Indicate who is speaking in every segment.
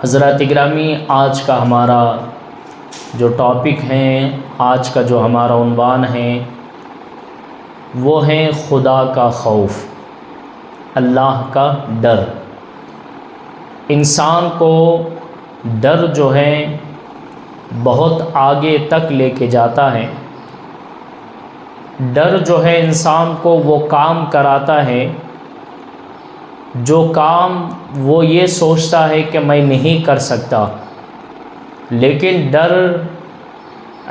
Speaker 1: حضرات گرامی، آج کا ہمارا جو ٹاپک ہے، آج کا جو ہمارا عنوان ہے وہ ہے خدا کا خوف، اللہ کا ڈر۔ انسان کو ڈر جو ہے بہت آگے تک لے کے جاتا ہے۔ ڈر جو ہے انسان کو وہ کام کراتا ہے جو کام وہ یہ سوچتا ہے کہ میں نہیں کر سکتا، لیکن ڈر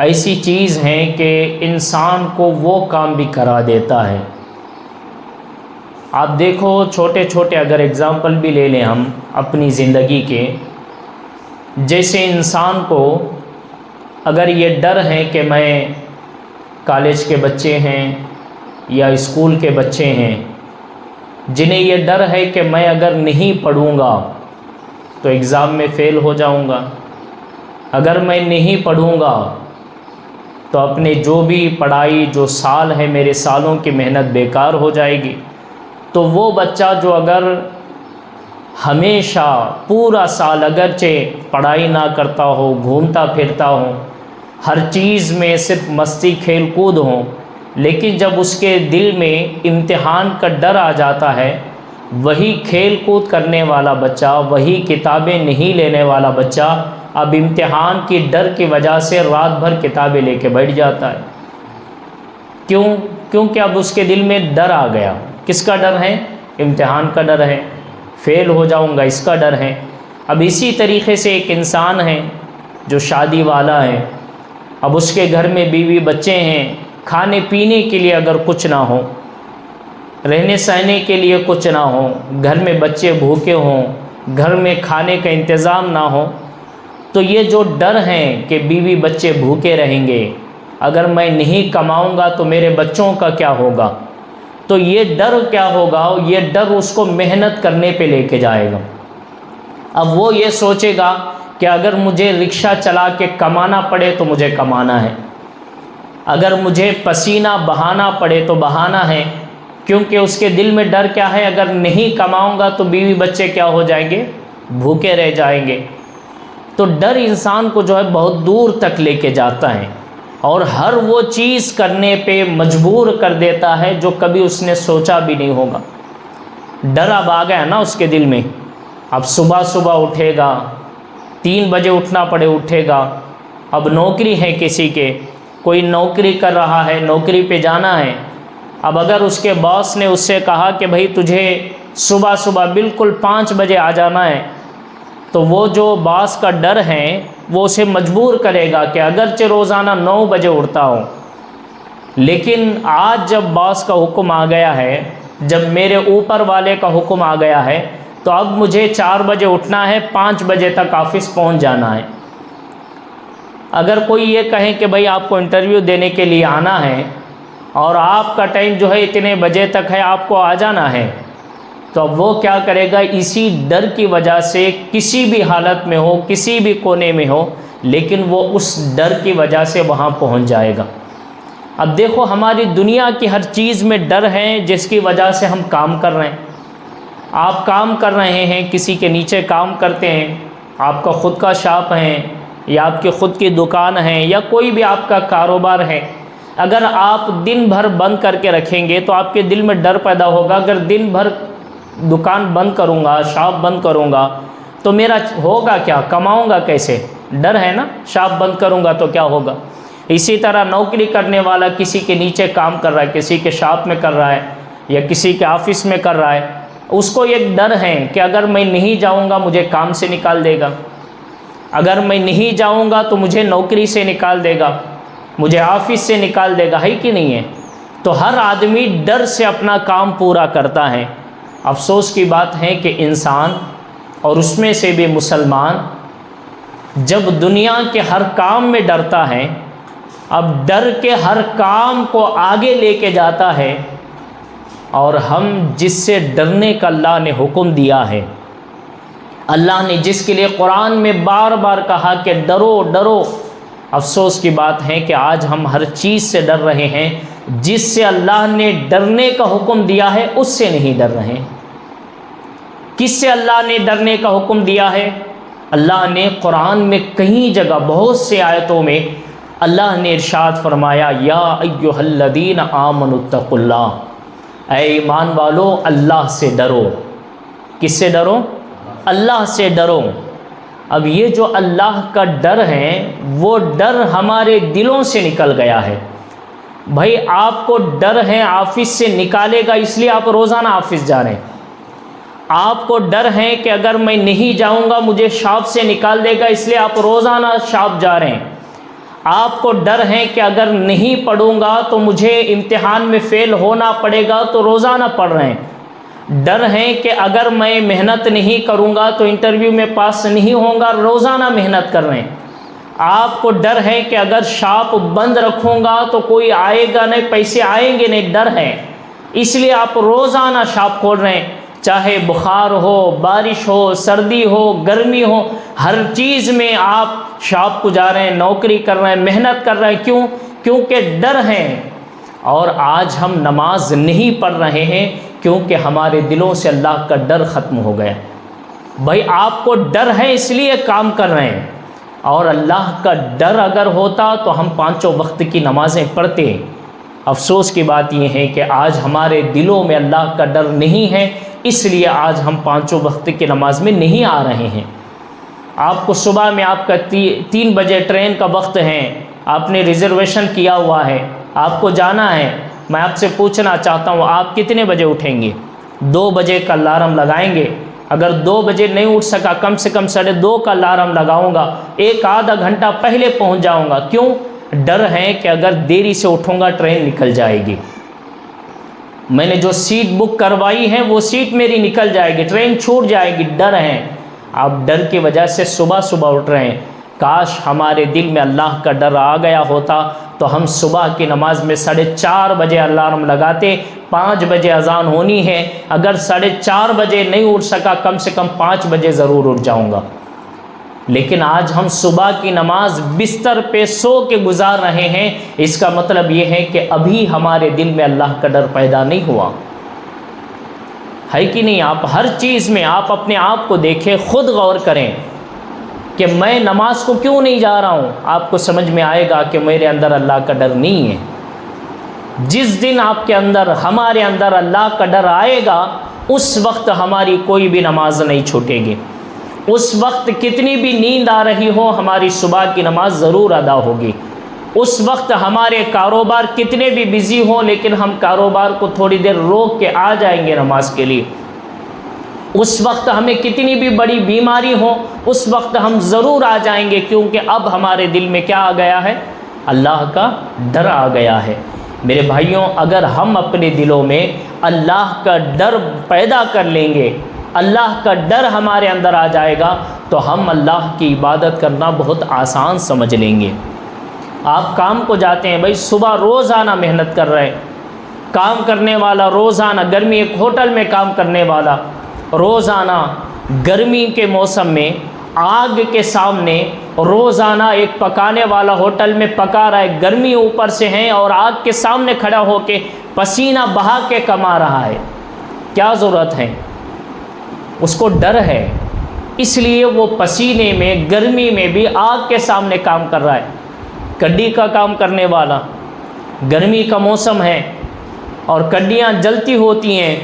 Speaker 1: ایسی چیز ہے کہ انسان کو وہ کام بھی کرا دیتا ہے۔ آپ دیکھو، چھوٹے چھوٹے اگر اگزامپل بھی لے لیں ہم اپنی زندگی کے، جیسے انسان کو اگر یہ ڈر ہے کہ میں کالج کے بچے ہیں یا اسکول کے بچے ہیں جنہیں یہ ڈر ہے کہ میں اگر نہیں پڑھوں گا تو ایگزام میں فیل ہو جاؤں گا، اگر میں نہیں پڑھوں گا تو اپنے جو بھی پڑھائی جو سال ہے میرے سالوں کی محنت بیکار ہو جائے گی۔ تو وہ بچہ جو اگر ہمیشہ پورا سال اگرچہ پڑھائی نہ کرتا ہو، گھومتا پھرتا ہو، ہر چیز میں صرف مستی کھیل کود ہو، لیکن جب اس کے دل میں امتحان کا ڈر آ جاتا ہے، وہی کھیل کود کرنے والا بچہ، وہی کتابیں نہیں لینے والا بچہ اب امتحان کی ڈر کی وجہ سے رات بھر کتابیں لے کے بیٹھ جاتا ہے۔ کیونکہ اب اس کے دل میں ڈر آ گیا۔ کس کا ڈر ہے؟ امتحان کا ڈر ہے، فیل ہو جاؤں گا اس کا ڈر ہے۔ اب اسی طریقے سے ایک انسان ہے جو شادی والا ہے، اب اس کے گھر میں بیوی بچے ہیں، کھانے پینے کے لیے اگر کچھ نہ ہو، رہنے سہنے کے لیے کچھ نہ ہو، گھر میں بچے بھوکے ہوں، گھر میں کھانے کا انتظام نہ ہو، تو یہ جو ڈر ہیں کہ بیوی بچے بھوکے رہیں گے، اگر میں نہیں کماؤں گا تو میرے بچوں کا کیا ہوگا، تو یہ ڈر کیا ہوگا؟ یہ ڈر اس کو محنت کرنے پہ لے کے جائے گا۔ اب وہ یہ سوچے گا کہ اگر مجھے رکشہ چلا کے کمانا پڑے تو مجھے کمانا ہے، اگر مجھے پسینہ بہانا پڑے تو بہانا ہے، کیونکہ اس کے دل میں ڈر کیا ہے؟ اگر نہیں کماؤں گا تو بیوی بچے کیا ہو جائیں گے؟ بھوکے رہ جائیں گے۔ تو ڈر انسان کو جو ہے بہت دور تک لے کے جاتا ہے اور ہر وہ چیز کرنے پہ مجبور کر دیتا ہے جو کبھی اس نے سوچا بھی نہیں ہوگا۔ ڈر اب آ گیا نا اس کے دل میں، اب صبح صبح اٹھے گا، 3 بجے اٹھنا پڑے اٹھے گا۔ اب نوکری ہے کسی کے، کوئی نوکری کر رہا ہے، نوکری پہ جانا ہے، اب اگر اس کے باس نے اس سے کہا کہ بھئی تجھے صبح صبح بالکل 5 بجے آ جانا ہے، تو وہ جو باس کا ڈر ہے وہ اسے مجبور کرے گا کہ اگرچہ روزانہ 9 بجے اٹھتا ہوں، لیکن آج جب باس کا حکم آ گیا ہے، جب میرے اوپر والے کا حکم آ گیا ہے، تو اب مجھے 4 بجے اٹھنا ہے، 5 بجے تک آفس پہنچ جانا ہے۔ اگر کوئی یہ کہے کہ بھئی آپ کو انٹرویو دینے کے لیے آنا ہے اور آپ کا ٹائم جو ہے اتنے بجے تک ہے، آپ کو آ جانا ہے، تو اب وہ کیا کرے گا؟ اسی ڈر کی وجہ سے کسی بھی حالت میں ہو، کسی بھی کونے میں ہو، لیکن وہ اس ڈر کی وجہ سے وہاں پہنچ جائے گا۔ اب دیکھو، ہماری دنیا کی ہر چیز میں ڈر ہے جس کی وجہ سے ہم کام کر رہے ہیں۔ آپ کام کر رہے ہیں، کسی کے نیچے کام کرتے ہیں، آپ کا خود کا شاپ ہے یا آپ کی خود کی دکان ہے یا کوئی بھی آپ کا کاروبار ہے، اگر آپ دن بھر بند کر کے رکھیں گے تو آپ کے دل میں ڈر پیدا ہوگا، اگر دن بھر دکان بند کروں گا، شاپ بند کروں گا تو میرا ہوگا کیا؟ کماؤں گا کیسے؟ ڈر ہے نا، شاپ بند کروں گا تو کیا ہوگا؟ اسی طرح نوکری کرنے والا کسی کے نیچے کام کر رہا ہے، کسی کے شاپ میں کر رہا ہے یا کسی کے آفس میں کر رہا ہے، اس کو ایک ڈر ہے کہ اگر میں نہیں جاؤں گا مجھے کام سے نکال دے گا، اگر میں نہیں جاؤں گا تو مجھے نوکری سے نکال دے گا، مجھے آفس سے نکال دے گا، ہے کہ نہیں ہے؟ تو ہر آدمی ڈر سے اپنا کام پورا کرتا ہے۔ افسوس کی بات ہے کہ انسان، اور اس میں سے بھی مسلمان، جب دنیا کے ہر کام میں ڈرتا ہے، اب ڈر کے ہر کام کو آگے لے کے جاتا ہے، اور ہم جس سے ڈرنے کا اللہ نے حکم دیا ہے، اللہ نے جس کے لیے قرآن میں بار بار کہا کہ ڈرو ڈرو، افسوس کی بات ہے کہ آج ہم ہر چیز سے ڈر رہے ہیں، جس سے اللہ نے ڈرنے کا حکم دیا ہے اس سے نہیں ڈر رہے۔ کس سے اللہ نے ڈرنے کا حکم دیا ہے؟ اللہ نے قرآن میں کئی جگہ بہت سے آیتوں میں اللہ نے ارشاد فرمایا یا ایھا الذین آمنوا اتقوا اللہ، اے ایمان والو اللہ سے ڈرو۔ کس سے ڈرو؟ اللہ سے ڈرو۔ اب یہ جو اللہ کا ڈر ہے وہ ڈر ہمارے دلوں سے نکل گیا ہے۔ بھائی آپ کو ڈر ہے آفس سے نکالے گا اس لیے آپ روزانہ آفس جا رہے ہیں۔ آپ کو ڈر ہے کہ اگر میں نہیں جاؤں گا مجھے شاپ سے نکال دے گا اس لیے آپ روزانہ شاپ جا رہے ہیں۔ آپ کو ڈر ہے کہ اگر نہیں پڑھوں گا تو مجھے امتحان میں فیل ہونا پڑے گا تو روزانہ پڑھ رہے ہیں۔ ڈر ہے کہ اگر میں محنت نہیں کروں گا تو انٹرویو میں پاس نہیں ہوں گا، روزانہ محنت کر رہے ہیں۔ آپ کو ڈر ہے کہ اگر شاپ بند رکھوں گا تو کوئی آئے گا نہیں، پیسے آئیں گے نہیں، ڈر ہے، اس لیے آپ روزانہ شاپ کھول رہے ہیں۔ چاہے بخار ہو، بارش ہو، سردی ہو، گرمی ہو، ہر چیز میں آپ شاپ کو جا رہے ہیں، نوکری کر رہے ہیں، محنت کر رہے ہیں۔ کیوں؟ کیونکہ ڈر ہے۔ اور آج ہم نماز نہیں پڑھ رہے ہیں کیونکہ ہمارے دلوں سے اللہ کا ڈر ختم ہو گیا۔ بھائی آپ کو ڈر ہے اس لیے کام کر رہے ہیں، اور اللہ کا ڈر اگر ہوتا تو ہم پانچوں وقت کی نمازیں پڑھتے۔ افسوس کی بات یہ ہے کہ آج ہمارے دلوں میں اللہ کا ڈر نہیں ہے، اس لیے آج ہم پانچوں وقت کی نماز میں نہیں آ رہے ہیں۔ آپ کو صبح میں آپ کا 3 بجے ٹرین کا وقت ہے، آپ نے ریزرویشن کیا ہوا ہے، آپ کو جانا ہے۔ میں آپ سے پوچھنا چاہتا ہوں آپ کتنے بجے اٹھیں گے؟ 2 بجے کا الارم لگائیں گے؟ اگر 2 بجے نہیں اٹھ سکا کم سے کم 2:30 کا الارم لگاؤں گا، ایک آدھا گھنٹہ پہلے پہنچ جاؤں گا۔ کیوں؟ ڈر ہے کہ اگر دیری سے اٹھوں گا ٹرین نکل جائے گی، میں نے جو سیٹ بک کروائی ہے وہ سیٹ میری نکل جائے گی، ٹرین چھوٹ جائے گی، ڈر ہے۔ آپ ڈر کی وجہ سے صبح اٹھ رہے ہیں۔ کاش ہمارے دل میں اللہ کا ڈر آ گیا ہوتا تو ہم صبح کی نماز میں 4:30 بجے الارم لگاتے، 5 بجے اذان ہونی ہے، اگر 4:30 بجے نہیں اٹھ سکا کم سے کم 5 بجے ضرور اٹھ جاؤں گا۔ لیکن آج ہم صبح کی نماز بستر پہ سو کے گزار رہے ہیں، اس کا مطلب یہ ہے کہ ابھی ہمارے دل میں اللہ کا ڈر پیدا نہیں ہوا ہے کہ نہیں؟ آپ ہر چیز میں آپ اپنے آپ کو دیکھیں، خود غور کریں کہ میں نماز کو کیوں نہیں جا رہا ہوں۔ آپ کو سمجھ میں آئے گا کہ میرے اندر اللہ کا ڈر نہیں ہے۔ جس دن آپ کے اندر، ہمارے اندر اللہ کا ڈر آئے گا اس وقت ہماری کوئی بھی نماز نہیں چھوٹے گی، اس وقت کتنی بھی نیند آ رہی ہو ہماری صبح کی نماز ضرور ادا ہوگی، اس وقت ہمارے کاروبار کتنے بھی بزی ہوں لیکن ہم کاروبار کو تھوڑی دیر روک کے آ جائیں گے نماز کے لیے، اس وقت ہمیں کتنی بھی بڑی بیماری ہو اس وقت ہم ضرور آ جائیں گے، کیونکہ اب ہمارے دل میں کیا آ گیا ہے؟ اللہ کا ڈر آ گیا ہے۔ میرے بھائیوں، اگر ہم اپنے دلوں میں اللہ کا ڈر پیدا کر لیں گے، اللہ کا ڈر ہمارے اندر آ جائے گا تو ہم اللہ کی عبادت کرنا بہت آسان سمجھ لیں گے۔ آپ کام کو جاتے ہیں، بھائی صبح روزانہ محنت کر رہے ہیں، کام کرنے والا روزانہ، گرمی ایک ہوٹل میں کام کرنے والا روزانہ گرمی کے موسم میں آگ کے سامنے روزانہ ایک پکانے والا ہوٹل میں پکا رہا ہے، گرمی اوپر سے ہے اور آگ کے سامنے کھڑا ہو کے پسینہ بہا کے کما رہا ہے، کیا ضرورت ہے؟ اس کو ڈر ہے، اس لیے وہ پسینے میں گرمی میں بھی آگ کے سامنے کام کر رہا ہے۔ کڈی کا کام کرنے والا، گرمی کا موسم ہے اور کڈیاں جلتی ہوتی ہیں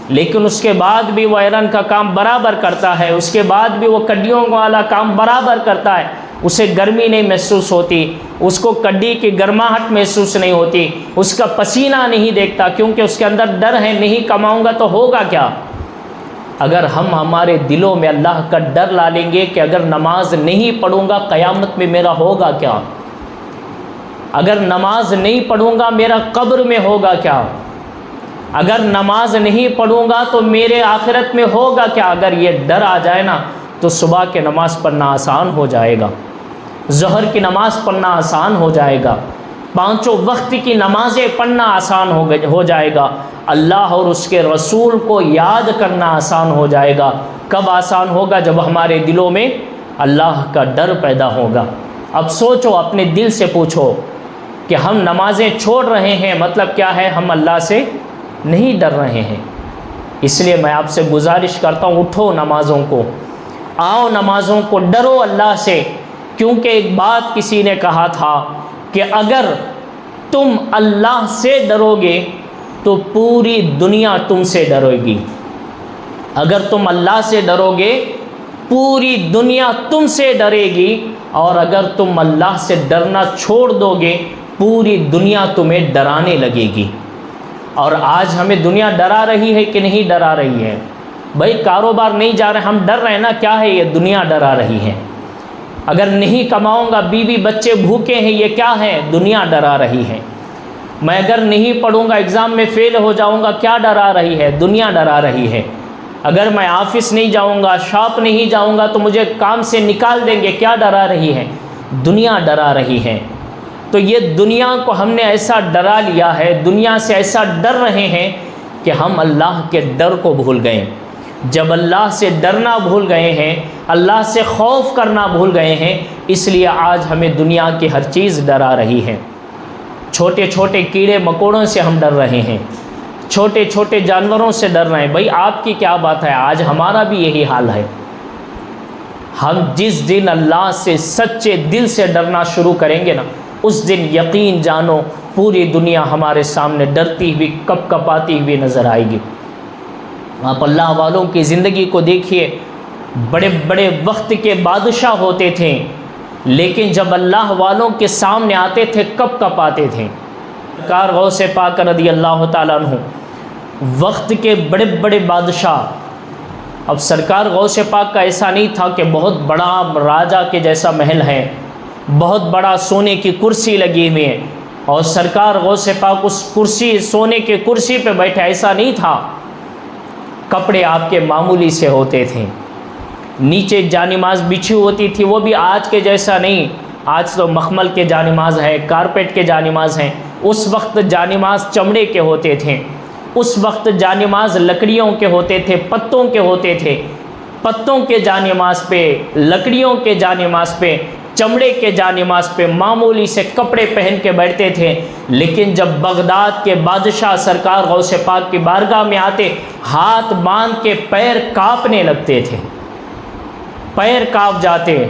Speaker 1: لیکن اس کے بعد بھی وہ آئرن کا کام برابر کرتا ہے، اس کے بعد بھی وہ کڈیوں والا کام برابر کرتا ہے، اسے گرمی نہیں محسوس ہوتی، اس کو کڈی کی گرماہٹ محسوس نہیں ہوتی، اس کا پسینہ نہیں دیکھتا، کیونکہ اس کے اندر ڈر ہے نہیں کماؤں گا تو ہوگا کیا۔ اگر ہم ہمارے دلوں میں اللہ کا ڈر لا لیں گے کہ اگر نماز نہیں پڑھوں گا قیامت میں میرا ہوگا کیا، اگر نماز نہیں پڑھوں گا میرا قبر میں ہوگا کیا، اگر نماز نہیں پڑھوں گا تو میرے آخرت میں ہوگا کیا، اگر یہ ڈر آ جائے نا تو صبح کی نماز پڑھنا آسان ہو جائے گا، ظہر کی نماز پڑھنا آسان ہو جائے گا، 5 وقت کی نمازیں پڑھنا آسان ہو جائے گا، اللہ اور اس کے رسول کو یاد کرنا آسان ہو جائے گا۔ کب آسان ہوگا؟ جب ہمارے دلوں میں اللہ کا ڈر پیدا ہوگا۔ اب سوچو، اپنے دل سے پوچھو کہ ہم نمازیں چھوڑ رہے ہیں، مطلب کیا ہے؟ ہم اللہ سے نہیں ڈر رہے ہیں۔ اس لیے میں آپ سے گزارش کرتا ہوں، اٹھو نمازوں کو، آؤ نمازوں کو، ڈرو اللہ سے، کیونکہ ایک بات کسی نے کہا تھا کہ اگر تم اللہ سے ڈرو گے تو پوری دنیا تم سے ڈرے گی۔ اگر تم اللہ سے ڈرو گے پوری دنیا تم سے ڈرے گی، اور اگر تم اللہ سے ڈرنا چھوڑ دو گے پوری دنیا تمہیں ڈرانے لگے گی۔ اور آج ہمیں دنیا ڈرا رہی ہے کہ نہیں ڈرا رہی ہے؟ بھائی کاروبار نہیں جا رہے، ہم ڈر رہے ہیں نا، کیا ہے یہ؟ دنیا ڈرا رہی ہے۔ اگر نہیں کماؤں گا، بیوی بچے بھوکے ہیں، یہ کیا ہے؟ دنیا ڈرا رہی ہے۔ میں اگر نہیں پڑھوں گا، ایگزام میں فیل ہو جاؤں گا، کیا ڈرا رہی ہے؟ دنیا ڈرا رہی ہے۔ اگر میں آفس نہیں جاؤں گا، شاپ نہیں جاؤں گا تو مجھے کام سے نکال دیں گے، کیا ڈرا رہی ہے؟ دنیا ڈرا رہی ہے۔ تو یہ دنیا کو ہم نے ایسا ڈرا لیا ہے، دنیا سے ایسا ڈر رہے ہیں کہ ہم اللہ کے ڈر کو بھول گئے۔ جب اللہ سے ڈرنا بھول گئے ہیں، اللہ سے خوف کرنا بھول گئے ہیں، اس لیے آج ہمیں دنیا کی ہر چیز ڈرا رہی ہے۔ چھوٹے چھوٹے کیڑے مکوڑوں سے ہم ڈر رہے ہیں، چھوٹے چھوٹے جانوروں سے ڈر رہے ہیں۔ بھائی آپ کی کیا بات ہے، آج ہمارا بھی یہی حال ہے۔ ہم جس دن اللہ سے سچے دل سے ڈرنا شروع کریں گے نا، اس دن یقین جانو پوری دنیا ہمارے سامنے ڈرتی ہوئی کپ کپاتی ہوئی نظر آئے گی۔ آپ اللہ والوں کی زندگی کو دیکھیے، بڑے بڑے وقت کے بادشاہ ہوتے تھے، لیکن جب اللہ والوں کے سامنے آتے تھے کپ کپاتے تھے۔ سرکار غوث پاک رضی اللہ تعالیٰ عنہ وقت کے بڑے بڑے بادشاہ، اب سرکار غوث پاک کا ایسا نہیں تھا کہ بہت بڑا راجہ کے جیسا محل ہے، بہت بڑا سونے کی کرسی لگی ہوئی ہے اور سرکار غوث پاک اس کرسی، سونے کے کرسی پہ بیٹھے، ایسا نہیں تھا۔ کپڑے آپ کے معمولی سے ہوتے تھے، نیچے جانماز بچھی ہوتی تھی، وہ بھی آج کے جیسا نہیں۔ آج تو مخمل کے جانماز ہے، کارپیٹ کے جانماز ہیں، اس وقت جانماز چمڑے کے ہوتے تھے، اس وقت جانماز لکڑیوں کے ہوتے تھے، پتوں کے ہوتے تھے۔ پتوں کے جانماز پہ، لکڑیوں کے جانماز پہ، چمڑے کے جانماز پہ معمولی سے کپڑے پہن کے بیٹھتے تھے۔ لیکن جب بغداد کے بادشاہ سرکار غوث پاک کی بارگاہ میں آتے، ہاتھ باندھ کے پیر کانپنے لگتے تھے، پیر کانپ جاتے،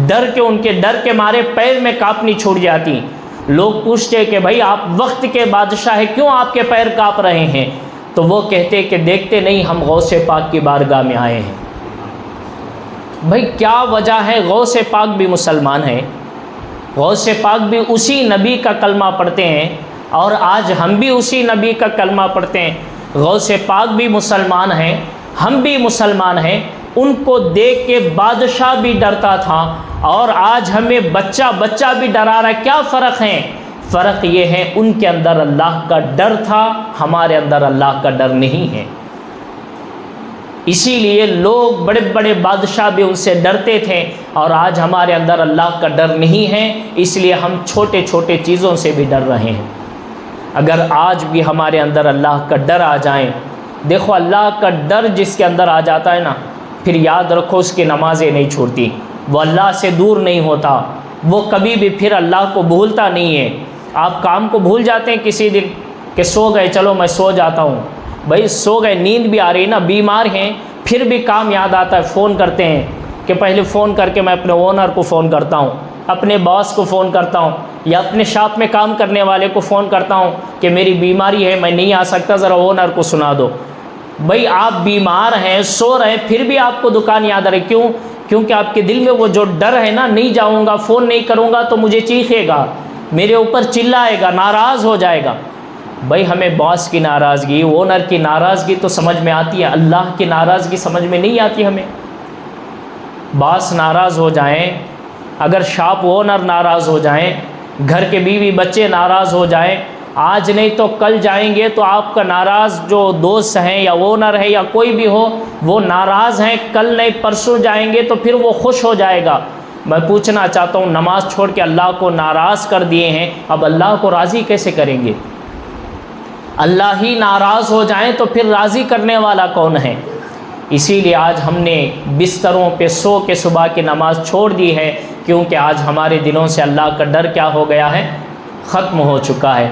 Speaker 1: ڈر کے، ان کے ڈر کے مارے پیر میں کانپنی چھوٹ جاتی۔ لوگ پوچھتے کہ بھائی آپ وقت کے بادشاہ ہیں، کیوں آپ کے پیر کانپ رہے ہیں؟ تو وہ کہتے کہ دیکھتے نہیں ہم غوث پاک کی بارگاہ میں آئے ہیں۔ بھائی کیا وجہ ہے؟ غوث پاک بھی مسلمان ہیں، غوث پاک بھی اسی نبی کا کلمہ پڑھتے ہیں، اور آج ہم بھی اسی نبی کا کلمہ پڑھتے ہیں۔ غوث پاک بھی مسلمان ہیں، ہم بھی مسلمان ہیں۔ ان کو دیکھ کے بادشاہ بھی ڈرتا تھا، اور آج ہمیں بچہ بھی ڈرا رہا ہے۔ کیا فرق ہے؟ فرق یہ ہے ان کے اندر اللہ کا ڈر تھا، ہمارے اندر اللہ کا ڈر نہیں ہے۔ اسی لیے لوگ بڑے بڑے بادشاہ بھی ان سے ڈرتے تھے، اور آج ہمارے اندر اللہ کا ڈر نہیں ہے، اس لیے ہم چھوٹے چھوٹے چیزوں سے بھی ڈر رہے ہیں۔ اگر آج بھی ہمارے اندر اللہ کا ڈر آ جائیں، دیکھو اللہ کا ڈر جس کے اندر آ جاتا ہے نا، پھر یاد رکھو اس کی نمازیں نہیں چھوڑتی، وہ اللہ سے دور نہیں ہوتا، وہ کبھی بھی پھر اللہ کو بھولتا نہیں ہے۔ آپ کام کو بھول جاتے ہیں کسی دن کہ سو گئے، چلو میں سو جاتا ہوں، بھائی سو گئے، نیند بھی آ رہی نا، بیمار ہیں، پھر بھی کام یاد آتا ہے، فون کرتے ہیں کہ پہلے فون کر کے میں اپنے اونر کو فون کرتا ہوں، اپنے باس کو فون کرتا ہوں، یا اپنے شاپ میں کام کرنے والے کو فون کرتا ہوں کہ میری بیماری ہے، میں نہیں آ سکتا، ذرا اونر کو سنا دو۔ بھائی آپ بیمار ہیں، سو رہے ہیں، پھر بھی آپ کو دکان یاد آ رہی، کیوں؟ کیونکہ آپ کے دل میں وہ جو ڈر ہے نا، نہیں جاؤں گا، فون نہیں کروں گا تو مجھے چیخے گا، میرے اوپر چلائے گا، ناراض ہو جائے گا۔ بھائی ہمیں باس کی ناراضگی، اونر کی ناراضگی تو سمجھ میں آتی ہے، اللہ کی ناراضگی سمجھ میں نہیں آتی ہمیں۔ باس ناراض ہو جائیں، اگر شاپ اونر ناراض ہو جائیں، گھر کے بیوی بچے ناراض ہو جائیں، آج نہیں تو کل جائیں گے تو آپ کا ناراض جو دوست ہیں یا اونر ہے یا کوئی بھی ہو، وہ ناراض ہیں، کل نہیں پرسوں جائیں گے تو پھر وہ خوش ہو جائے گا۔ میں پوچھنا چاہتا ہوں، نماز چھوڑ کے اللہ کو ناراض کر دیے ہیں، اب اللہ کو راضی کیسے کریں گے؟ اللہ ہی ناراض ہو جائیں تو پھر راضی کرنے والا کون ہے؟ اسی لیے آج ہم نے بستروں پہ سو کے صبح کی نماز چھوڑ دی ہے، کیونکہ آج ہمارے دلوں سے اللہ کا ڈر کیا ہو گیا ہے؟ ختم ہو چکا ہے۔